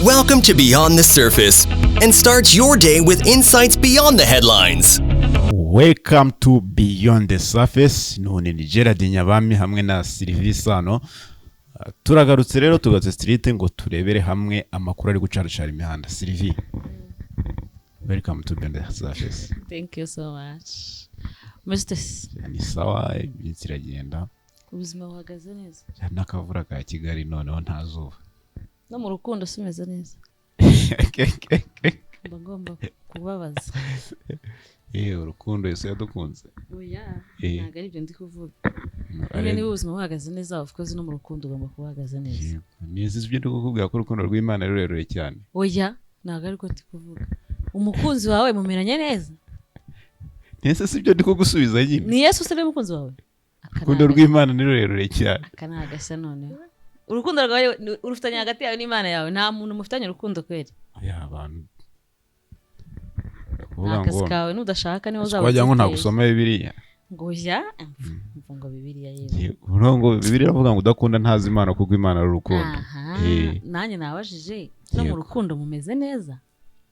Welcome to Beyond the Surface, and start your day with insights beyond the headlines. Welcome to Beyond the Surface. None ni Gerard Nyabami hamwe na Sylvie Sano. Turagarutse rero tugatse street ngo turebere hamwe amakuru ari gucaracara imihanda. Sylvie, welcome to Beyond the Surface. Thank you so much. Mr. Ni sawa biragenda. Ubuzima buhagaze neza. Nakavura ka Kigali noneho ntazuba. No mu rukundo sumeze neza. Bagomba kubabaza. Urukundo Yesu yadukunze. Oya, ntago ari byo ndi kuvuga. Niba ubuzima buhagaze neza, of course no mu rukundo ugomba kuhagaze neza. Nizi ibyo ndi kukubwira ko urukundo rw'Imana rurerure cyane. Oya, ntago ari ko ndi kuvuga. Umukunzi wawe mumeranye neza. Nese sibyo ndi kugusubiza nyine. Ni Yesu se mukunzi wawe. Urukundo rw'Imana ni rurerure cyane. Akana agashya none. Urukundo rwawe urufitanye hagati yawe n'Imana yawe, nta muntu mufitanye urukundo kweri. Aya abantu. Akazi kawe nudashaka niho uzaba. Wajya ngo ntagusoma Bibiliya. Ngo ya, ngo Bibiliya yewe. Ngo Bibiliya avuga ngo udakunda ntazi Imana kuko Imana ari urukundo. Nanjye nabajije no mu rukundo mumeze neza.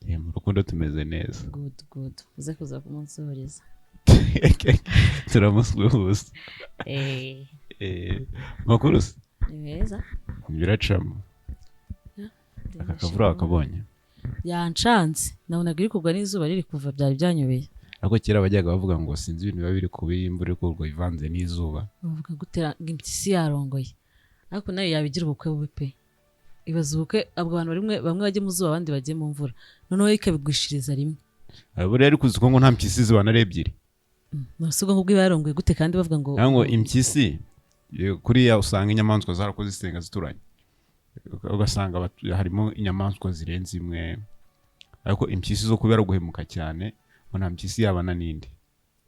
Mu rukundo tumeze neza. Good. Uze kuza kumunsohoreza. Turamusuhuza. Makuru se? Neza. Biracamo. Akavura akabonye. Yancanze. Nabonaga iri kugwa n'izuba riri kuva byari byanyobeye. Ariko kera bajyaga bavuga ngo sinzi ibintu biba biri kubi imvura kurwo ivanze n'izuba. Bavuga gutera impyisi yarongoye. Ariko nayo yabigira ubukwe bubi pe. Ibaza ubukwe abantu bamwe bajye mu zuba abandi bajye mu mvura. Noneho ikabigwishiriza rimwe. Buri ari kuzi ko ngo nta mpyisi zibana ari ebyiri. Nasugo ngo yarongoye gute kandi bavuga ngo ngo impyisi kuriya usanga inyamaswa zarakoze zisenga zituranye. Ugasanga harimo inyamaswa zirenze imwe. Ariko impyisi zo kubera guhemuka cyane ngo nta mpyisi yabana n'indi.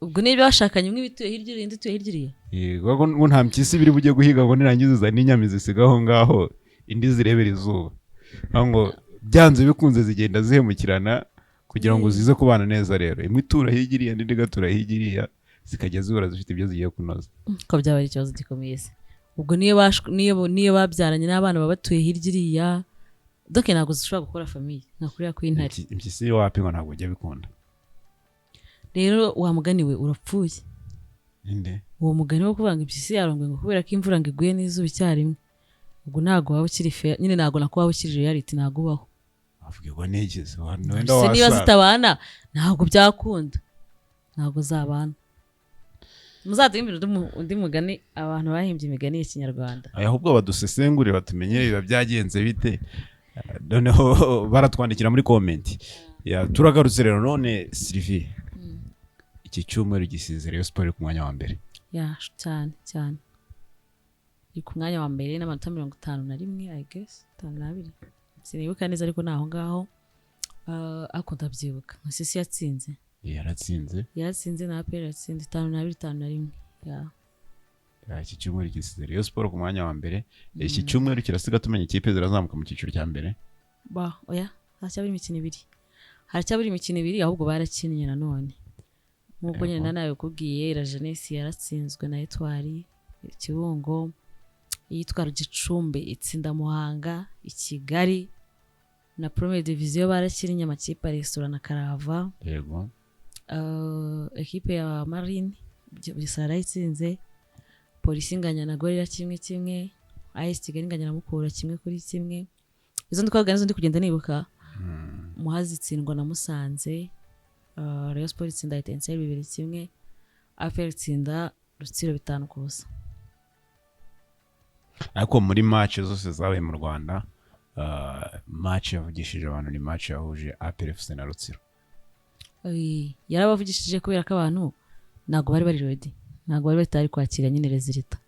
Ubwo niba bashakanye imwe bituye hirya indi tuye hirya. Yego ngo nta mpyisi biri bujye guhiga ngo nirangiza n'inyamizi sigaho ngaho indi zirebera izuba. Ngo byanze bikunze zigenda zihemukirana kugira ngo zize kubana neza rero. Imwe itura higiriya indi gatura higiriya zikajya zihora zifite ibyo zigiye kunoza. Ko byaba ikibazo gikomeye se. Ubwo niyo babyaranye n'abana babatuye hirya doke ntago zishobora gukora famille nakuriya kw'intare. Impyisi yo wapi ngo ntago ujya bikunda. Rero wa mugani we urapfuye. Inde? Uwo mugani wo kuvuga ngo impyisi yarongwe ngo kubera ko imvura ngo iguye n'izuba icyarimwe. Ubwo ntago waba ukiri fair nyine ntago nako waba ukiri reality ntago ubaho. Avuga negeze wenda wasa. Niba zitabana ntago byakunda. Ntago zabana. Muzadimbira undi mugani abantu bahimbye imigani y'Ikinyarwanda. Ahubwo badusesengurira batumenyere biba byagenze bite. Noneho baratwandikira muri comment. Turagarutse rero none Sylvie. Iki cyumweru gisize Rayon Sport ku mwanya wa mbere. Cyane. Iri ku mwanya wa mbere n'amanota 51 I guess 52. Sinibuka neza ariko naho ngaho akunda byibuka. Sisi yatsinze. Yaratsinze na APR yatsinze 52-51. Iki cyumweru gisize Rayon Sport ku mwanya wa mbere. Iki cyumweru kirasiga tumenya ikipe zirazamuka mu cyiciro cya mbere. Oya, haracyabiri imikino ibiri ahubwo barakinnye na none. Nkuko nyine nawe kubwiye La Jeunesse yaratsinzwe na Etoile Kibungo, yitwa Gicumbi itsinda Muhanga, Kigali na Première Division barakinnye amakipe Restaurant na Karava. Yego. Equipe ya Marine Bisara itsinze, Police inganya na Gorilla 1-1, AS Kigali inganya na Mukura 1-1. Izo ndikwaganizo ndi kugenda nibuka. Muhazi itsindwa na Musanze. Rayon Sport itsinda Etincelle 2-1, APR itsinda Rutsiro 5-0. Ariko muri match zose zabaye mu Rwanda, match yavugishije abantu ni match yahuje APR FC na Rutsiro. Yarabavugishije kubera ko abantu ntago bari ready, ntago bari batari kwakira nyine resulta.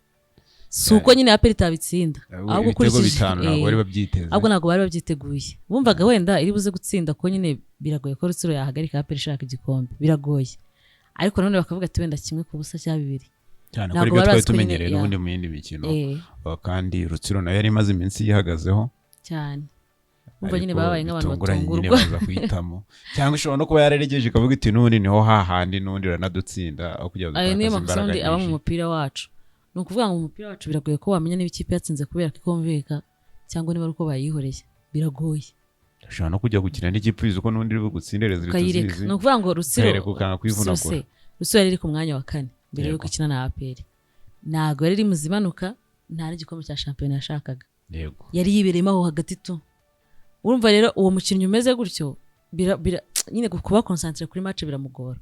Suko nyine APR itabitsinda. Ahubwo kurikije ntago bari babyiteze. Ahubwo ntago bari babyiteguye. Bumvaga wenda iri buze gutsinda ko nyine biragoye ko Rutsiro yahagarika APR ishaka igikombe. Biragoye. Ariko none bakavuga ati wenda kimwe ku busa cya bibiri. Cyane kuri byo twari tumenyereye n'ubundi mu yindi mikino. Kandi Rutsiro nayo yari imaze iminsi yihagazeho. Cyane. Umva nyine babaye nk'abantu batungurwa baza kwitamo. Cyangwa ishobora no kuba yareregeje kavuga iti n'ubundi niho hahandi n'undi ranadutsinda aho kugira ngo dutakaze imbaraga. Aba mu mupira wacu. Nukuvuga ngo mu mupira wacu biragoye ko wamenya niba ikipe yatsinze kubera ko ikomveka cyangwa niba uko bayihoreye. Biragoye. ushobora no kujya gukina n'ikipe uzi ko n'undi uri bugutsindire ziri tuzizi ni ukuvuga ngo ukayireka ukanga kwivunagura. Rutsiro yari iri ku mwanya wa 4 mbere yuko ikina na APR, ntabwo yari iri mu zimanuka, nta n'igikombe cya shampiyona yashakaga, yari yibereyemo aho hagati tu. Urumva rero uwo mukinnyi umeze gutyo nyine kuba concentrate kuri match biramugora.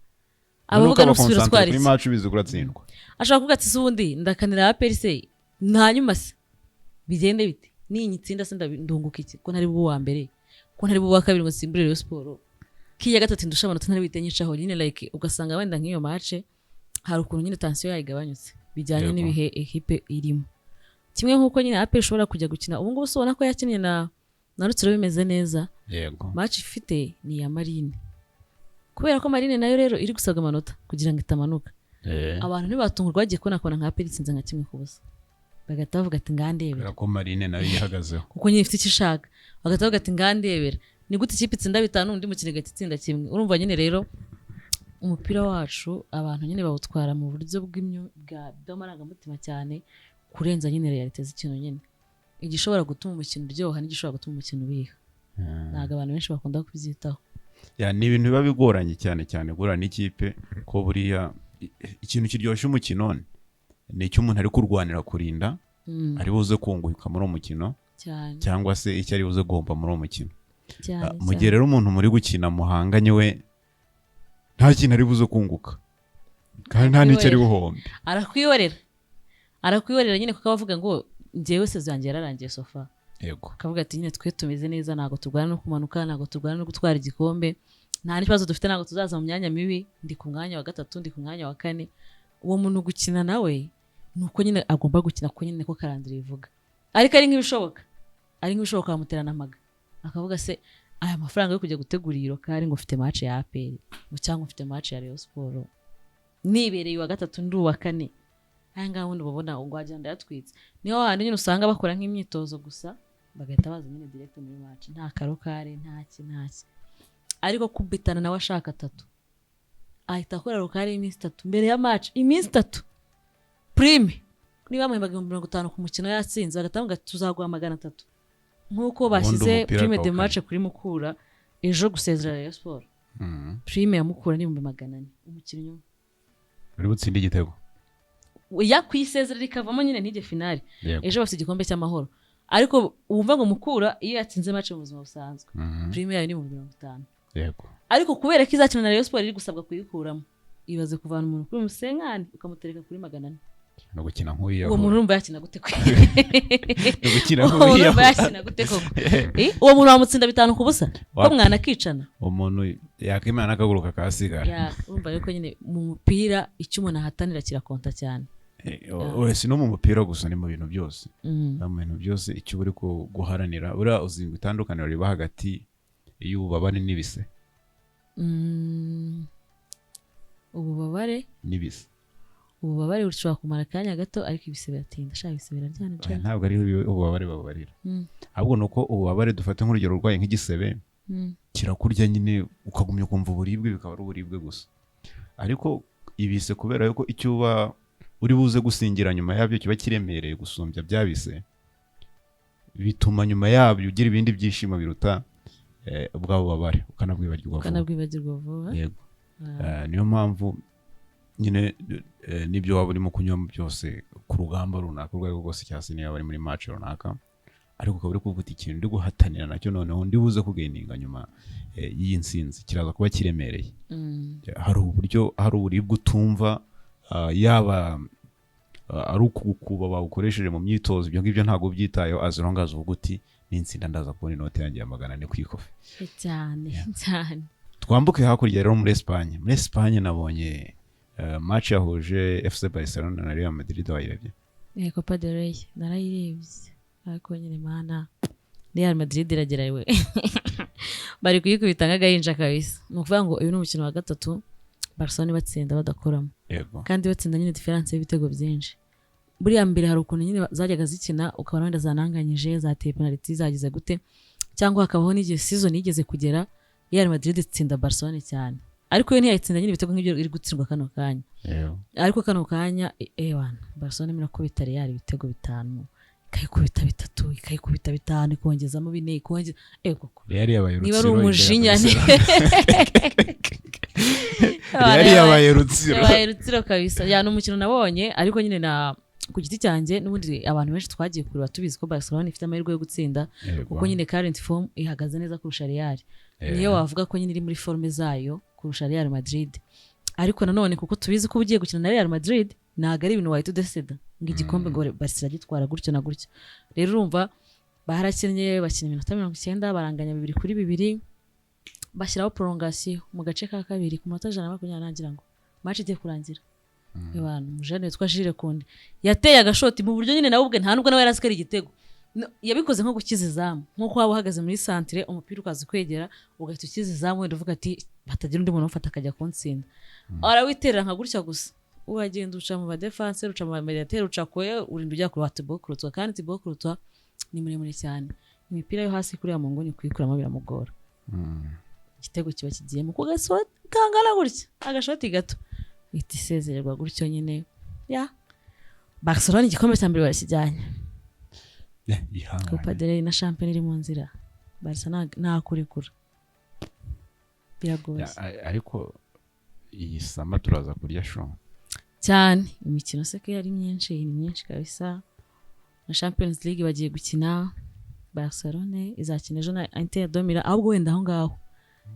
Abavuga no gusubira twari kuri match bizi kuratsindwa, ashaka kuvuga ati subundi ndakanira APR se nta nyuma se bigende bite, ninyitsinda se ndunguka iki ko ntari buwa mbere, ko ntari buwa kabiri ngo simbure Rayon Sport, kiya gatatu ndusha abantu ntari bitenyicaho nyine like ugasanga wenda nk'iyo match hari ukuntu nyine tension yayigabanyutse bijyanye n'ibihe equipe irimo. Kimwe nkuko nyine APR ishobora kujya gukina ubu ngubu ubona ko yakinnye na Rutsiro bimeze neza. Match ifite ni ya Marine, kubera ko Marine nayo rero iri gusabwa amanota kugira ngo itamanuka. Abantu ntibatungurwa bagiye kubona nka APR itsinze nka 1-0, bagahita bavuga ati ngandebera ko Marine nayo yihagazeho kuko nyine ifite ikishaka, bagahita bavuga ati ngandebera ni gute ikipe itsinda 5 undi mukino gatsinda kimwe. Urumva nyine rero umupira wacu abantu nyine bawutwara mu buryo bw'amarangamutima cyane kurenza nyine realite z'ikintu nyine, igishobora gutuma umukino uryoha n'igishobora gutuma umukino ubiha. Ntabwo abantu benshi bakunda kubyitaho. Ni ibintu biba bigoranye cyane cyane guhura n'ikipe ko buriya ikintu kiryoshye umukino ni icyo umuntu ari kurwanira kurinda, ari buze kunguka muri uwo mukino cyangwa se icyo ari buze guhomba muri uwo mukino. Mu gihe rero umuntu muri gukina muhanganye we nta kintu ari buze kunguka kandi nta n'icyo ari buhombe, arakwiyorera nyine kuko abavuga ngo njyewe se zanjye yararangiye sofa. Akavuga ati nyine twe tumeze neza, ntabwo turwana no kumanuka, ntabwo turwana no gutwara igikombe, nta n'ikibazo dufite, ntabwo tuzaza mu myanya mibi, ndi ku mwanya wa 3 ndi ku mwanya wa 4. Uwo muntu gukina nawe nuko nyine agomba gukina ko nyine ko karandira ivuga, ariko ari nk'ibishoboka bamuterana amaga akavuga se aya mafaranga yo kujya gutegura iyo kari ngo ufite match ya APR cyangwa ufite match ya Rayon Sport nibereye wa 3 ndi wa 4, aya ngaho undi babona ngo agenda yatwitse. Niho handi nyine usanga bakora nk'imyitozo gusa bagahita baza nyine direct muri match, nta karokare ntaki, ariko kubitana nawe ashaka 3 ahita akora rokare iminsi 3 mbere ya match, iminsi 3 prime niba muhembaga 50 ku mukino yatsinze bagatanga tuzaguha 300 nkuko bashyize prime de match kuri Mukura ejo gusezera Rayon Sport. Prime ya Mukura ni 400 umukinnyi uri butsinde igitego ya kwisezera rikavamo nyine ntige finale ejo bafite igikombe cy'amahoro. Ariko wumva ngo Mukura iyo yatsinze match mu buzima busanzwe prime yayo ni 50. Ariko kubera ko izakina na Rayon Sport iri gusabwa kuyikuramo, ibaze kuvana umuntu kuri Musenkani ukamutereka kuri 400 no gukina nk'uyu. Uwo muntu urumva yakina gute kwe? No gukina nk'uyu yakina gute koko? Uwo muntu wamutsinda 5-0 ko mwana akicana. Umuntu yakimana akaguruka kasigara. Urumva rero ko nyine mu mupira icyo umuntu ahatanira kirakonta cyane. Uretse no mu mupira gusa ni mu bintu byose. Mu bintu byose icyo uri guharanira ura uzinga itandukaniro riba hagati y'ububabare n'ibise. Ububabare n'ibise. Ububabare ushobora kumara akanya gato ariko ibise biratinda, shaka ibise biraryana cyane. Ntabwo ari ububabare babarira. Ahubwo nuko ububabare dufata nk'urugero rwaye nk'igisebe kirakurya nyine ukagumya kumva uburibwe bikaba ari uburibwe gusa. Ariko ibise kubera yuko icyo uba uri buze gusingira nyuma yabyo kiba kiremereye gusumbya byabise, bituma nyuma yabyo ugira ibindi byishimo biruta ubwabo babare ukanabwibagirwa vuba. Yego. Niyo mpamvu nyine nibyo waba urimo kunywa byose ku rugamba runaka urwego rwose cyangwa se niba bari muri match runaka, ariko ukaba uri kuvuga ikintu ndi guhatanira nacyo noneho ndi buze kugeninga nyuma y'iyi nsinzi kiraza kuba kiremereye. Hari uburibwe utumva, yaba ari ukugukuba bawukoresheje mu myitozo, ibyo ngibyo ntabwo byitayeho as long as uvuga uti n'insinda ndaza kubona inoti yanjye ya 400 ku ikofi cyane. Twambuke hakurya rero muri Espagne. Muri Espagne nabonye match yahuje FC Barcelona na Real Madrid wayirebye? Copa del Rey narayirebye, ariko nyine mana Real Madrid iragerawe bari kuyikubita nk'agahinja kabisa. Ni ukuvuga ngo uyu ni umukino wa 3 Barcelona batsinda badakoramo, kandi batsinda nyine difference y'ibitego byinshi. Buriya mbere hari ukuntu nyine zajyaga zikina ukabona wenda zananganyije zateye penalty zagize gute, cyangwa hakabaho n'igihe season yigeze kugera Real Madrid itsinda Barcelona cyane, ariko yo ntiyayitsinda nyine ibitego nk'ibyo iri gutsindwa kano kanya. Ariko kano kanya Barcelona irakubita Real ibitego 5 ikayikubita 3 ikayikubita 5 ikongezamo 4 ikongeza koko Real yabaye niba ari umujinya Real yabaye rutsiro kabisa ya n'umukino nabonye ariko nyine na ku giti cyanjye n'ubundi abantu benshi twagiye kureba tubizi ko Barcelona ifite amahirwe yo gutsinda kuko nyine current form ihagaze neza kurusha Real niyo wavuga ko nyine iri muri forme zayo kurusha Real Madrid ariko nanone kuko tubizi ko ugiye gukina na Real Madrid ntago ari ibintu wahita udesida ngo igikombe ngo Barca gitwara gutyo na gutyo rero urumva barakinnye bakina iminota 90 baranganya 2-2 bashyiraho prolongation mu gace ka kabiri ku minota 120 nagira ngo match igiye kurangira abantu mujane witwa Jules Koundé yateye agashoti mu buryo nyine nawe ubwe nta nubwo nawe yarasikara igitego yabikoze nko gukiza izamu nkuko waba uhagaze muri centre umupira ukaza kwegera ugahita ukiza izamu wenda uvuga ati batagira undi muntu ufata akajya kuntsinda arawiterera nka gutya gusa uragenda uca mu defense uca mu mediateur uca koye urinda ujya kuri Thibaut Courtois kandi Thibaut Courtois ni muremure cyane imipira yo hasi kuri ya mungoni kuyikuramo biramugora igitego kiba kigiyemo ku gasoti kangana gutya agashoti gato iti sezererwa gutyo nyine ya Barcelona igikombe cya mbere barakijyanye Copa del Rey na Champions iri mu nzira Barcelona nta kurikura biragoye ariko iyi sama turaza kurya show cyane imikino se yari myinshi kabisa na Champions League bagiye gukina Barcelona izakina ejo na Inter de Milan ahubwo wenda aho ngaho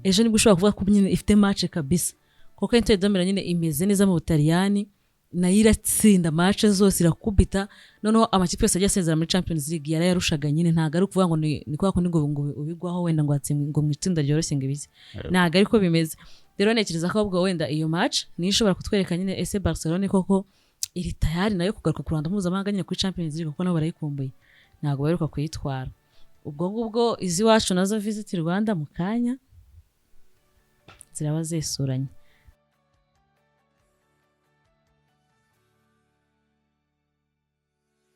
ejo nibwo ushobora kuvuga ko nyine ifite match kabisa kuko Inter de Milan nyine imeze neza mu Butaliyani na iratsinda match zose irakubita noneho amakipe yose agiye asezera muri Champions League yarayarushaga nyine ntago ari kuvuga ngo ni kwa kundi ngo ubigwaho wenda ngo atsindwe ngo mu itsinda ryoroshye ngo ibize ntago ariko bimeze rero nekereza ko ahubwo wenda iyo match ni ishobora kutwereka nyine ese Barcelona koko iri tayari nayo kugaruka ku Rwanda mpuzamahanga nyine kuri Champions League kuko nabo barayikumbuye ntago baheruka kuyitwara ubwo ngubwo izi wacu nazo Visit Rwanda mu kanya ziraba zesuranye